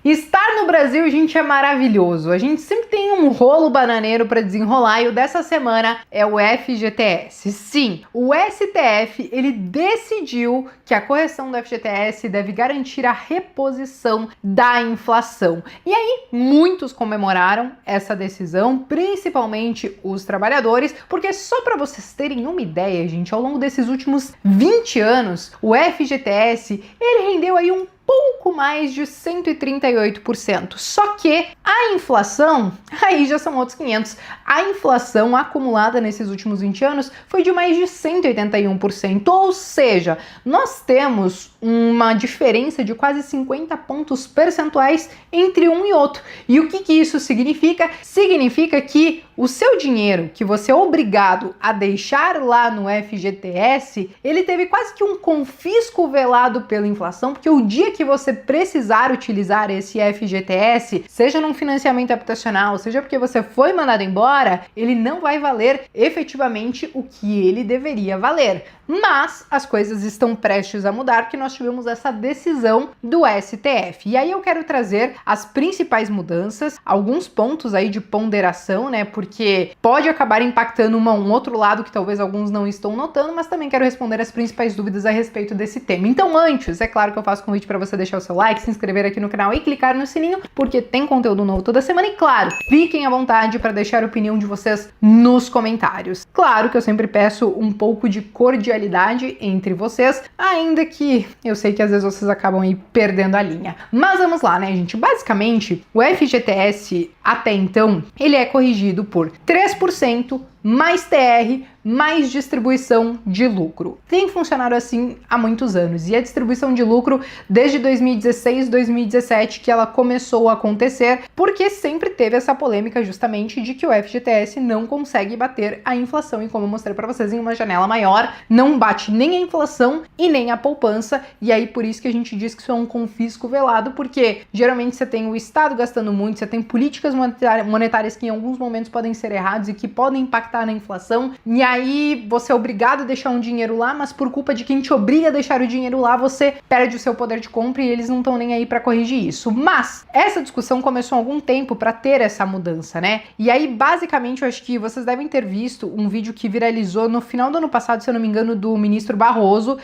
Estar no Brasil, gente, é maravilhoso. A gente sempre tem um rolo bananeiro para desenrolar e o dessa semana é o FGTS. Sim, o STF, ele decidiu que a correção do FGTS deve garantir a reposição da inflação. E aí, muitos comemoraram essa decisão, principalmente os trabalhadores, porque só para vocês terem uma ideia, gente, ao longo desses últimos 20 anos, o FGTS, ele rendeu aí um pouco mais de 138%. Só que a inflação, aí já são outros 500. A inflação acumulada nesses últimos 20 anos foi de mais de 181%. Ou seja, nós temos uma diferença de quase 50 pontos percentuais entre um e outro. E o que isso significa? Significa que o seu dinheiro que você é obrigado a deixar lá no FGTS, ele teve quase que um confisco velado pela inflação, porque o dia que você precisar utilizar esse FGTS, seja num financiamento habitacional, seja porque você foi mandado embora, ele não vai valer efetivamente o que ele deveria valer. Mas as coisas estão prestes a mudar, porque nós tivemos essa decisão do STF. E aí eu quero trazer as principais mudanças, alguns pontos aí de ponderação, né? Porque pode acabar impactando um outro lado que talvez alguns não estão notando, mas também quero responder as principais dúvidas a respeito desse tema. Então antes, é claro que eu faço convite para você deixar o seu like, se inscrever aqui no canal e clicar no sininho, porque tem conteúdo novo toda semana. E claro, fiquem à vontade para deixar a opinião de vocês nos comentários. Claro que eu sempre peço um pouco de cordialidade entre vocês, ainda que eu sei que às vezes vocês acabam aí perdendo a linha. Mas vamos lá, né, gente? Basicamente, o FGTS até então, ele é corrigido por 3% mais TR, mais distribuição de lucro. Tem funcionado assim há muitos anos, e a distribuição de lucro desde 2016, 2017 que ela começou a acontecer, porque sempre teve essa polêmica justamente de que o FGTS não consegue bater a inflação, e como eu mostrei para vocês em uma janela maior, não bate nem a inflação e nem a poupança, e aí por isso que a gente diz que isso é um confisco velado, porque geralmente você tem o Estado gastando muito, você tem políticas monetárias que em alguns momentos podem ser errados e que podem impactar na inflação, e aí você é obrigado a deixar um dinheiro lá, mas por culpa de quem te obriga a deixar o dinheiro lá, você perde o seu poder de compra e eles não estão nem aí para corrigir isso. Mas essa discussão começou há algum tempo para ter essa mudança, né? E aí basicamente eu acho que vocês devem ter visto um vídeo que viralizou no final do ano passado, se eu não me engano, do ministro Barroso,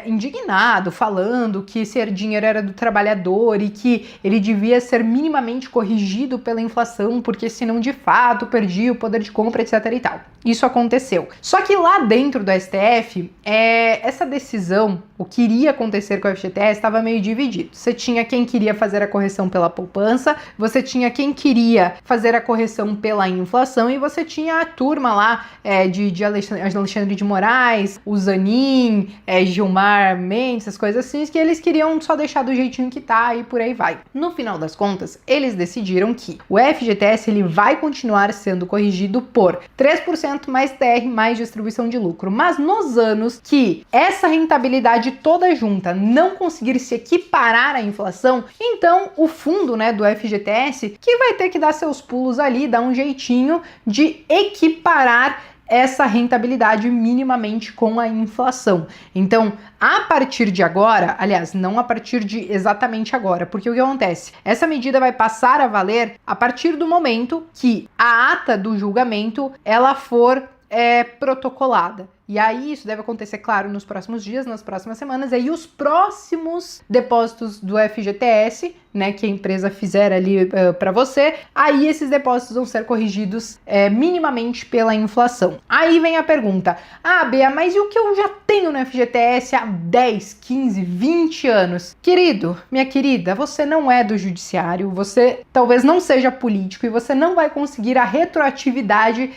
indignado, falando que esse dinheiro era do trabalhador e que ele devia ser minimamente corrigido pela inflação, porque senão de fato perdia o poder de compra, etc e tal. Isso aconteceu. Só que lá dentro do STF, essa decisão, o que iria acontecer com o FGTS, estava meio dividido. Você tinha quem queria fazer a correção pela poupança, você tinha quem queria fazer a correção pela inflação, e você tinha a turma lá de Alexandre de Moraes, o Zanin, Gilmar Mendes, essas coisas assim, que eles queriam só deixar do jeitinho que tá e por aí vai. No final das contas, eles decidiram que o FGTS ele vai continuar sendo corrigido por 3% mais TR mais distribuição de lucro, mas nos anos que essa rentabilidade toda junta não conseguir se equiparar à inflação, então o fundo, né, do FGTS que vai ter que dar seus pulos ali, dar um jeitinho de equiparar essa rentabilidade minimamente com a inflação. Então, a partir de agora, aliás, não a partir de exatamente agora, porque o que acontece? Essa medida vai passar a valer a partir do momento que a ata do julgamento ela for protocolada. E aí isso deve acontecer, claro, nos próximos dias, nas próximas semanas, e aí os próximos depósitos do FGTS, né, que a empresa fizer ali para você, aí esses depósitos vão ser corrigidos minimamente pela inflação. Aí vem a pergunta, Bea, mas e o que eu já tenho no FGTS há 10, 15, 20 anos? Querido, minha querida, você não é do judiciário, você talvez não seja político e você não vai conseguir a retroatividade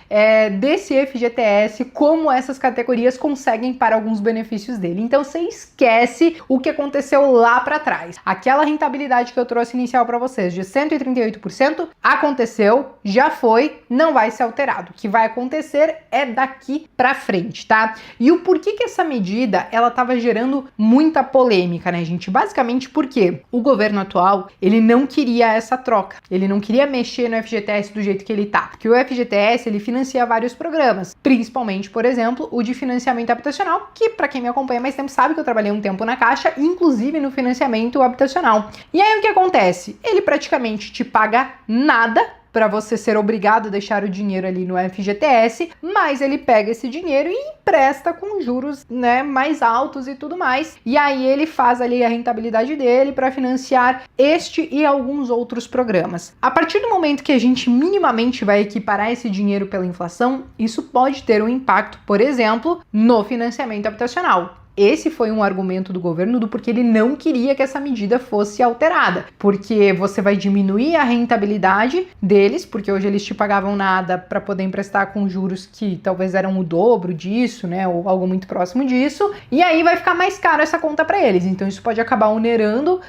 desse FGTS como essas categorias conseguem para alguns benefícios dele. Então você esquece o que aconteceu lá para trás. Aquela rentabilidade que eu trouxe inicial para vocês de 138% aconteceu, já foi, não vai ser alterado. O que vai acontecer é daqui para frente, tá? E o porquê que essa medida ela estava gerando muita polêmica, né, gente? Basicamente porque o governo atual, ele não queria essa troca. Ele não queria mexer no FGTS do jeito que ele tá. Porque o FGTS, ele financia vários programas, principalmente, por exemplo, o de financiamento habitacional, que para quem me acompanha mais tempo sabe que eu trabalhei um tempo na Caixa, inclusive no financiamento habitacional. E aí o que acontece? Ele praticamente te paga nada para você ser obrigado a deixar o dinheiro ali no FGTS, mas ele pega esse dinheiro e empresta com juros, né, mais altos e tudo mais. E aí ele faz ali a rentabilidade dele para financiar este e alguns outros programas. A partir do momento que a gente minimamente vai equiparar esse dinheiro pela inflação, isso pode ter um impacto, por exemplo, no financiamento habitacional. Esse foi um argumento do governo do porquê ele não queria que essa medida fosse alterada, porque você vai diminuir a rentabilidade deles, porque hoje eles te pagavam nada para poder emprestar com juros que talvez eram o dobro disso, né, ou algo muito próximo disso, e aí vai ficar mais caro essa conta para eles. Então isso pode acabar onerando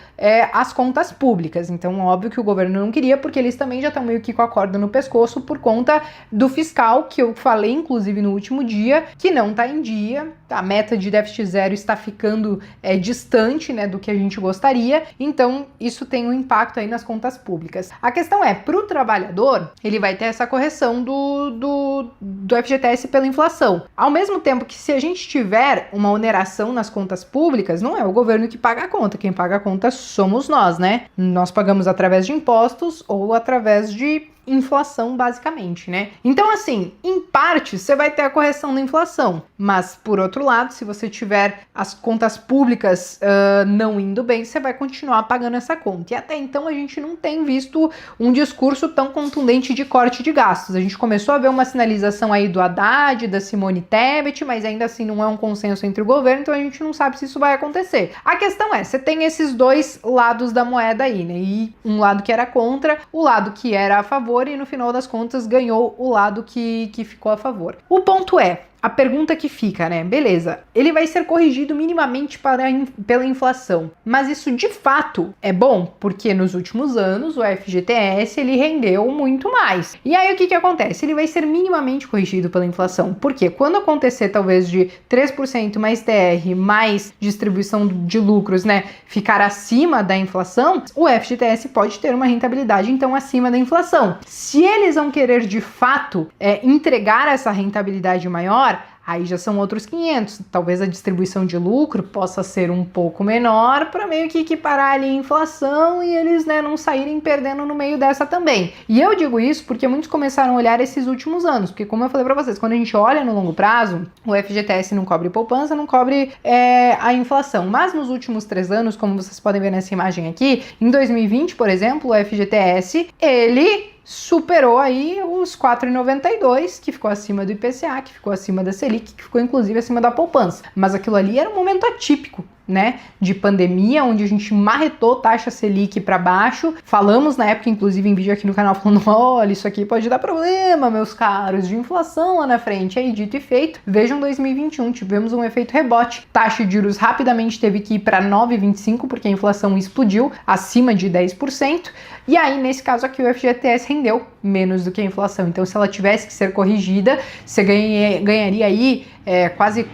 as contas públicas. Então óbvio que o governo não queria, porque eles também já estão meio que com a corda no pescoço por conta do fiscal, que eu falei inclusive no último dia, que não está em dia. A meta de déficit zero está ficando distante, né, do que a gente gostaria, então isso tem um impacto aí nas contas públicas. A questão é, para o trabalhador, ele vai ter essa correção do FGTS pela inflação. Ao mesmo tempo que se a gente tiver uma oneração nas contas públicas, não é o governo que paga a conta, quem paga a conta somos nós, né? Nós pagamos através de impostos ou através de inflação, basicamente, né? Então, assim, em parte, você vai ter a correção da inflação, mas, por outro lado, se você tiver as contas públicas não indo bem, você vai continuar pagando essa conta. E até então, a gente não tem visto um discurso tão contundente de corte de gastos. A gente começou a ver uma sinalização aí do Haddad, da Simone Tebet, mas ainda assim não é um consenso entre o governo, então a gente não sabe se isso vai acontecer. A questão é, você tem esses dois lados da moeda aí, né? E um lado que era contra, o lado que era a favor, e no final das contas ganhou o lado que ficou a favor. O ponto é, a pergunta que fica, né? Beleza, ele vai ser corrigido minimamente pela inflação, mas isso de fato é bom? Porque nos últimos anos o FGTS ele rendeu muito mais. E aí o que acontece? Ele vai ser minimamente corrigido pela inflação. Porque quando acontecer talvez de 3% mais TR, mais distribuição de lucros, né, ficar acima da inflação, o FGTS pode ter uma rentabilidade então acima da inflação. Se eles vão querer de fato entregar essa rentabilidade maior, aí já são outros 500. Talvez a distribuição de lucro possa ser um pouco menor para meio que equiparar ali a inflação e eles, né, não saírem perdendo no meio dessa também. E eu digo isso porque muitos começaram a olhar esses últimos anos, porque como eu falei para vocês, quando a gente olha no longo prazo, o FGTS não cobre poupança, não cobre a inflação. Mas nos últimos 3 anos, como vocês podem ver nessa imagem aqui, em 2020, por exemplo, o FGTS, ele superou aí os 4,92, que ficou acima do IPCA, que ficou acima da Selic, que ficou inclusive acima da poupança. Mas aquilo ali era um momento atípico, né, de pandemia, onde a gente marretou taxa Selic para baixo. Falamos na época, inclusive em vídeo aqui no canal, falando, olha, isso aqui pode dar problema, meus caros, de inflação lá na frente. Aí, dito e feito, vejam 2021, tivemos um efeito rebote. Taxa de juros rapidamente teve que ir para 9,25, porque a inflação explodiu, acima de 10%. E aí, nesse caso aqui, o FGTS rendeu menos do que a inflação. Então, se ela tivesse que ser corrigida, você ganharia aí quase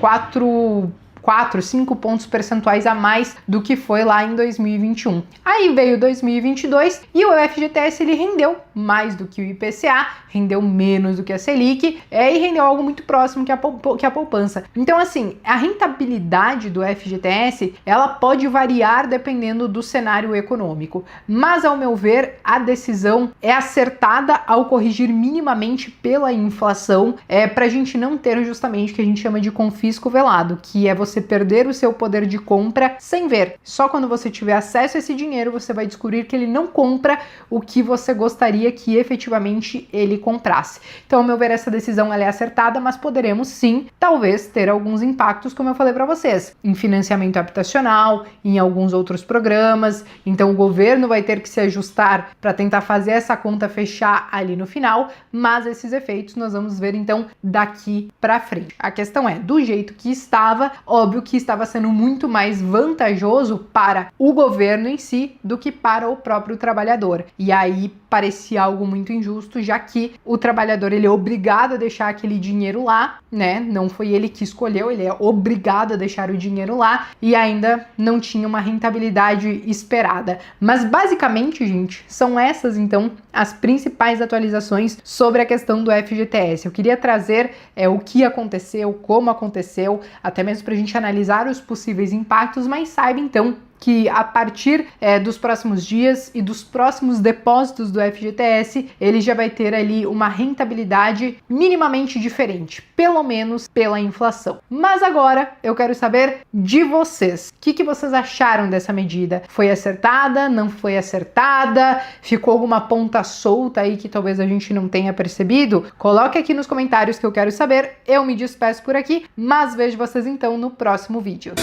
5 pontos percentuais a mais do que foi lá em 2021. Aí veio 2022 e o FGTS ele rendeu mais do que o IPCA, rendeu menos do que a Selic e rendeu algo muito próximo que a poupança. Então, assim, a rentabilidade do FGTS ela pode variar dependendo do cenário econômico, mas ao meu ver a decisão é acertada ao corrigir minimamente pela inflação, para a gente não ter justamente o que a gente chama de confisco velado, que é você perder o seu poder de compra sem ver. Só quando você tiver acesso a esse dinheiro, você vai descobrir que ele não compra o que você gostaria que efetivamente ele comprasse. Então, ao meu ver, essa decisão ela é acertada, mas poderemos sim, talvez, ter alguns impactos, como eu falei para vocês, em financiamento habitacional, em alguns outros programas. Então, o governo vai ter que se ajustar para tentar fazer essa conta fechar ali no final, mas esses efeitos nós vamos ver, então, daqui para frente. A questão é, do jeito que estava, óbvio que estava sendo muito mais vantajoso para o governo em si do que para o próprio trabalhador. E aí parecia algo muito injusto, já que o trabalhador ele é obrigado a deixar aquele dinheiro lá, né? Não foi ele que escolheu, ele é obrigado a deixar o dinheiro lá e ainda não tinha uma rentabilidade esperada. Mas basicamente, gente, são essas então as principais atualizações sobre a questão do FGTS. Eu queria trazer o que aconteceu, como aconteceu, até mesmo para a gente analisar os possíveis impactos, mas saiba então que a partir dos próximos dias e dos próximos depósitos do FGTS, ele já vai ter ali uma rentabilidade minimamente diferente, pelo menos pela inflação. Mas agora eu quero saber de vocês. O que vocês acharam dessa medida? Foi acertada? Não foi acertada? Ficou alguma ponta solta aí que talvez a gente não tenha percebido? Coloque aqui nos comentários que eu quero saber. Eu me despeço por aqui, mas vejo vocês então no próximo vídeo.